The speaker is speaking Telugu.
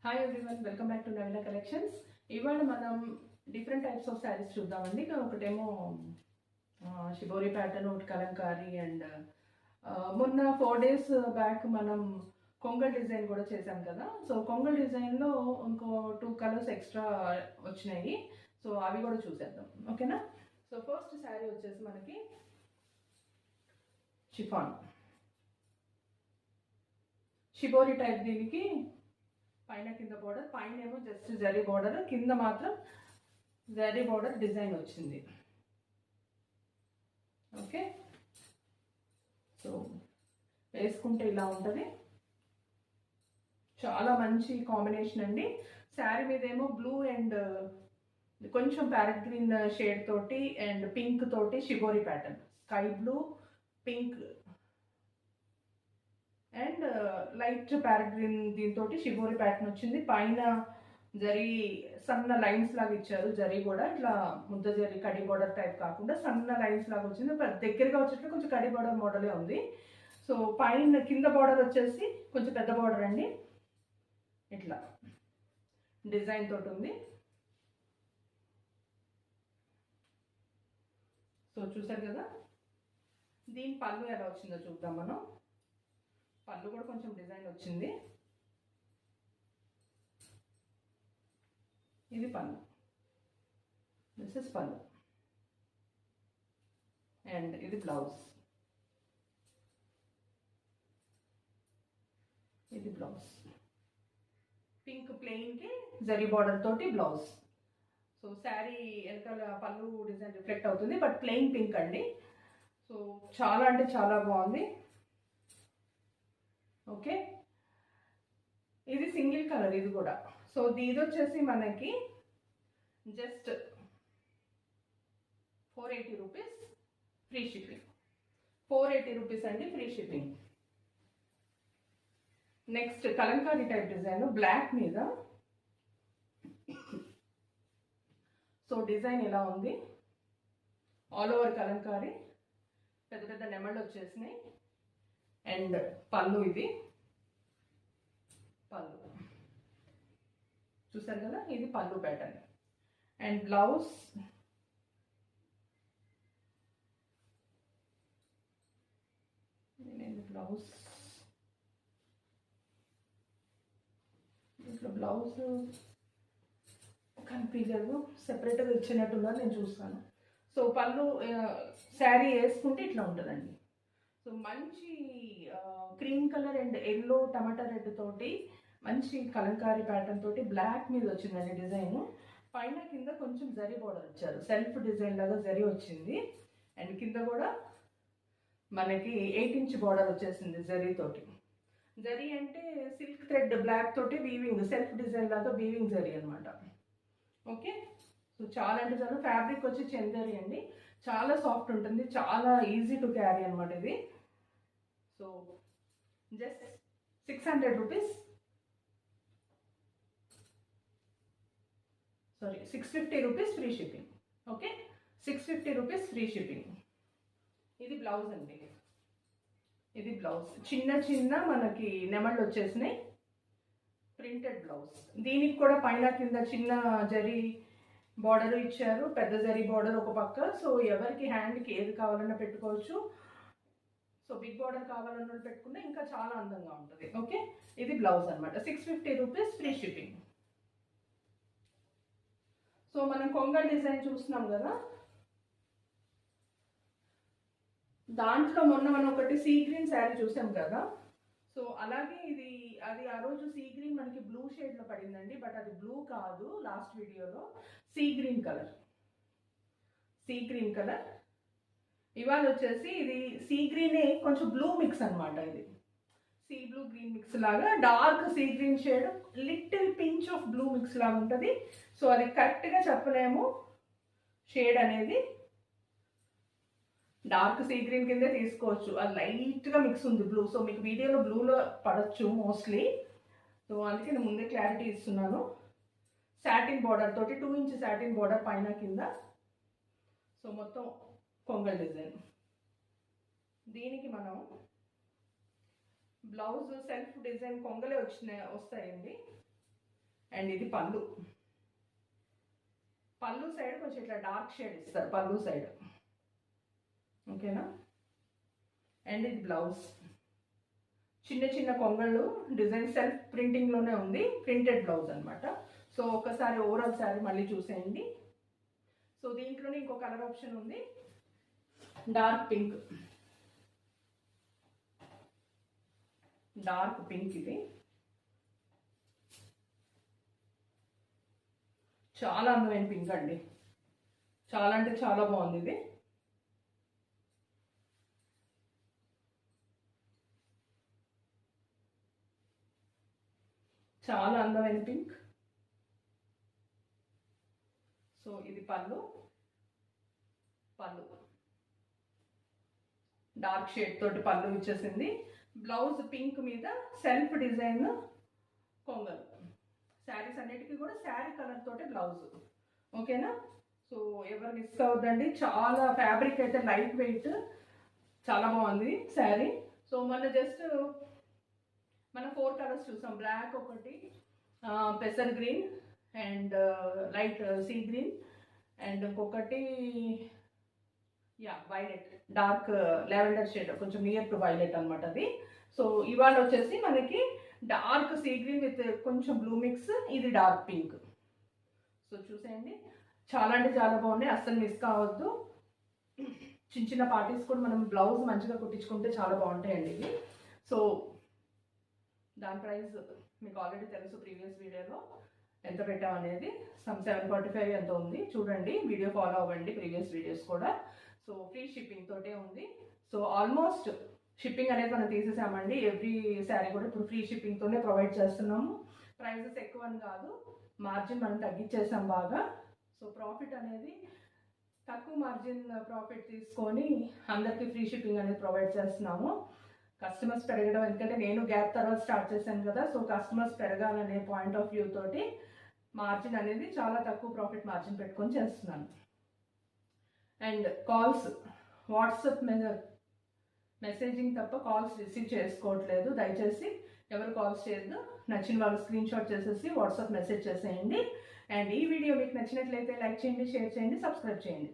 Hi everyone, welcome back to Naveena collections. ఇవాళ మనం డిఫరెంట్ టైప్స్ ఆఫ్ శారీస్ చూద్దామండి. ఒకటేమో షిబోరి ప్యాటర్న్, ఒకటి కలంకారీ అండ్ మొన్న 4 days బ్యాక్ మనం కొంగల్ డిజైన్ కూడా చేశాం కదా. సో కొంగల్ డిజైన్లో ఇంకో 2 కలర్స్ ఎక్స్ట్రా వచ్చినాయి. సో అవి కూడా చూసేద్దాం, ఓకేనా. సో ఫస్ట్ శారీ వచ్చేసి మనకి షిఫాన్ షిబోరి టైప్. దీనికి పైన కింద బోర్డర్, పైన ఏమో జస్ట్ జరీ బోర్డర్, కింద మాత్రం జరీ బోర్డర్ డిజైన్ వచ్చింది. ఓకే, సో వేసుకుంటే ఇలా ఉంటుంది. చాలా మంచి కాంబినేషన్ అండి. శారీ మీద ఏమో బ్లూ అండ్ కొంచెం ప్యారెట్ గ్రీన్ షేడ్ తోటి అండ్ పింక్ తోటి shibori pattern, sky blue, pink and light parrot green, దీంతో షిబోరి ప్యాటర్న్ వచ్చింది. పైన జరీ సన్న లైన్స్ లాగా ఇచ్చారు. జరీ కూడా ఇట్లా ముద్ద జరీ కడి బోర్డర్ టైప్ కాకుండా సన్న లైన్స్ లాగా వచ్చింది. దగ్గరగా వచ్చేటప్పుడు కొంచెం కడి బోర్డర్ మోడలే ఉంది. సో పైన కింద బోర్డర్ వచ్చేసి కొంచెం పెద్ద బోర్డర్ అండి, ఇట్లా డిజైన్ తోటి ఉంది. సో చూసారు కదా. దీని పళ్ళు ఎలా వచ్చిందో చూద్దాం మనం. పళ్ళు కూడా కొంచెం డిజైన్ వచ్చింది. ఇది పళ్ళు, దిస్ ఇస్ పళ్ళు అండ్ ఇది బ్లౌజ్. ఇది బ్లౌజ్ పింక్ ప్లెయిన్కి జరీ బార్డర్ తోటి బ్లౌజ్. సో శారీ వెనకాల పళ్ళు డిజైన్ రిఫ్లెక్ట్ అవుతుంది, బట్ ప్లెయిన్ పింక్ అండి. సో చాలా అంటే చాలా బాగుంది. ఓకే, ఇది సింగిల్ కలర్ ఇది కూడా. సో ఇది వచ్చేసి మనకి just 480 rupees free shipping. 480 rupees అండి, free shipping. Next Kalamkari type design black మీద. సో డిజైన్ ఇలా ఉంది, ఆల్ ఓవర్ కలంకారీ, పెద్ద పెద్ద నెమళ్ళు వచ్చేసినాయి. అండ్ పళ్ళు, ఇది పళ్ళు చూసారు కదా. ఇది పళ్ళు ప్యాటర్న్ అండ్ బ్లౌజ్. బ్లౌజ్ ఇట్లా బ్లౌజ్ కనిపించదు, సెపరేట్గా ఇచ్చినట్టుగా నేను చూస్తాను. సో పళ్ళు శారీ వేసుకుంటే ఇట్లా ఉంటుందండి. సో మంచి cream colour and yellow tomato red తోటి మంచి కలంకారీ ప్యాటర్న్ తోటి బ్లాక్ మీద వచ్చిందండి డిజైన్. పైన కింద కొంచెం జరీ బోర్డర్ ఇచ్చారు, సెల్ఫ్ డిజైన్ లాగా జరీ వచ్చింది. అండ్ కింద కూడా మనకి 8 ఇంచ్ బోర్డర్ వచ్చేసింది జరీ తోటి. జరీ అంటే సిల్క్ థ్రెడ్ బ్లాక్ తోటి వీవింగ్, సెల్ఫ్ డిజైన్ లాగా వీవింగ్ జరీ అనమాట. ఓకే, సో చాలా అంటే చాలా. ఫ్యాబ్రిక్ వచ్చి చందేరి అండి, చాలా సాఫ్ట్ ఉంటుంది, చాలా ఈజీ టు క్యారీ అనమాట ఇది. So just 600 rupees, sorry 650 rupees free shipping. Okay, 650 rupees free shipping. ఇది బ్లౌజ్ అండి, ఇది బ్లౌజ్. చిన్న చిన్న మనకి నెమళ్ళు వచ్చేసినాయి, ప్రింటెడ్ బ్లౌజ్. దీనికి కూడా పైన కింద చిన్న జరీ బార్డర్ ఇచ్చారు, పెద్ద జరీ బార్డర్ ఒక పక్క. సో ఎవరికి హ్యాండ్కి ఏది కావాలన్నా పెట్టుకోవచ్చు. సో బిగ్ బార్డర్ కావాలన్నా పెట్టుకున్నా ఇంకా చాలా అందంగా ఉంటుంది. ఓకే, ఇది బ్లౌజ్ అనమాట. 650 రూపీస్ ఫ్రీ షిప్పింగ్. సో మనం కొంగల్ డిజైన్ చూస్తున్నాం కదా, దాంట్లో మొన్న మనం ఒకటి సీ గ్రీన్ శారీ చూసాం కదా. సో అలాగే ఇది అది ఆ రోజు సీ గ్రీన్ మనకి బ్లూ షేడ్లో పడిందండి, బట్ అది బ్లూ కాదు. లాస్ట్ వీడియోలో sea green colour, sea green colour. ఇవాళ వచ్చేసి ఇది సీ గ్రీనే కొంచెం బ్లూ మిక్స్ అనమాట. ఇది సీ బ్లూ గ్రీన్ మిక్స్ లాగా, dark sea green shade, little pinch of blue mix లాగా ఉంటుంది. సో అది కరెక్ట్గా చెప్పలేము షేడ్ అనేది. డార్క్ సీ గ్రీన్ కిందే తీసుకోవచ్చు, అది లైట్గా మిక్స్ ఉంది బ్లూ. సో మీకు వీడియోలో బ్లూలో పడవచ్చు మోస్ట్లీ. సో అందుకే నేను ముందే క్లారిటీ ఇస్తున్నాను. సాటిన్ బార్డర్ తోటి 2 ఇంచ్ సాటిన్ బార్డర్ పైన కింద. సో మొత్తం కొంగల్ డిజైన్. దీనికి మనం బ్లౌజ్ సెల్ఫ్ డిజైన్ కొంగలే వస్తాయండి. అండ్ ఇది పళ్ళు. పళ్ళు సైడ్ కొంచెం ఇట్లా డార్క్ షేడ్ ఇస్తారు పళ్ళు సైడ్, ఓకేనా. అండ్ ఇది బ్లౌజ్, చిన్న చిన్న కొంగళ్ళు డిజైన్ సెల్ఫ్ ప్రింటింగ్లోనే ఉంది, ప్రింటెడ్ బ్లౌజ్ అనమాట. సో ఒకసారి ఓవరాల్ శారీ మళ్ళీ చూసేయండి. సో దీంట్లోనే ఇంకో కలర్ ఆప్షన్ ఉంది, డార్క్ పింక్. డార్క్ పింక్ ఇది చాలా అందమైన పింక్ అండి, చాలా అంటే చాలా బాగుంది ఇది. చాలా అందమైన పింక్. సో ఇది పళ్ళు, పళ్ళు డార్క్ షేడ్ తోటి పళ్ళు ఇచ్చేసింది. బ్లౌజ్ పింక్ మీద సెల్ఫ్ డిజైన్ కొంగలు. శారీస్ అన్నిటికీ కూడా శారీ కలర్ తోటి బ్లౌజ్, ఓకేనా. సో ఎవరు మిస్ అవద్దండి, చాలా ఫ్యాబ్రిక్ అయితే లైట్ వెయిట్, చాలా బాగుంది శారీ. సో మనం 4 కలర్స్ చూసాం, బ్లాక్ ఒకటి, పెసర్ green and light sea green and ఇంకొకటి వైలెట్, డార్క్ లావెండర్ షేడ్, కొంచెం నియర్ టు వైలెట్ అనమాట అది. సో ఇవాళ వచ్చేసి మనకి డార్క్ సీ గ్రీన్ విత్ కొంచెం బ్లూ మిక్స్, ఇది డార్క్ పింక్. సో చూసేయండి, చాలా అంటే చాలా బాగున్నాయి, అస్సలు మిస్ కావద్దు. చిన్న చిన్న పార్టీస్ కూడా మనం బ్లౌజ్ మంచిగా కుట్టించుకుంటే చాలా బాగుంటాయండి ఇవి. సో దాని ప్రైస్ మీకు ఆల్రెడీ తెలుసు, ప్రీవియస్ వీడియోలో ఎంత పెట్టామనేది. సమ్ 745 ఎంత ఉంది చూడండి, వీడియో ఫాలో అవ్వండి, ప్రీవియస్ వీడియోస్ కూడా. సో ఫ్రీ షిప్పింగ్ తోటే ఉంది. సో ఆల్మోస్ట్ షిప్పింగ్ అనేది మనం తీసేసామండి, ఎవ్రీ శారీ కూడా ఇప్పుడు ఫ్రీ షిప్పింగ్తోనే ప్రొవైడ్ చేస్తున్నాము. ప్రైజెస్ ఎక్కువ అని కాదు, మార్జిన్ మనం తగ్గించేసాం బాగా. సో ప్రాఫిట్ అనేది తక్కువ మార్జిన్ ప్రాఫిట్ తీసుకొని అందరికీ ఫ్రీ షిప్పింగ్ అనేది ప్రొవైడ్ చేస్తున్నాము. కస్టమర్స్ పెరగడం, ఎందుకంటే నేను గ్యాప్ తర్వాత స్టార్ట్ చేశాను కదా, సో కస్టమర్స్ పెరగాలనే పాయింట్ ఆఫ్ వ్యూ తోటి మార్జిన్ అనేది చాలా తక్కువ ప్రాఫిట్ మార్జిన్ పెట్టుకొని చేస్తున్నాను. అండ్ కాల్స్, వాట్సాప్ మెసేజింగ్ తప్ప కాల్స్ రిసీవ్ చేసుకోవట్లేదు, దయచేసి ఎవరు కాల్స్ చేయొద్దు. నచ్చిన వాళ్ళు స్క్రీన్ షాట్ చేసేసి వాట్సాప్ మెసేజ్ చేసేయండి. అండ్ ఈ వీడియో మీకు నచ్చినట్లయితే లైక్ చేయండి, షేర్ చేయండి, సబ్స్క్రైబ్ చేయండి.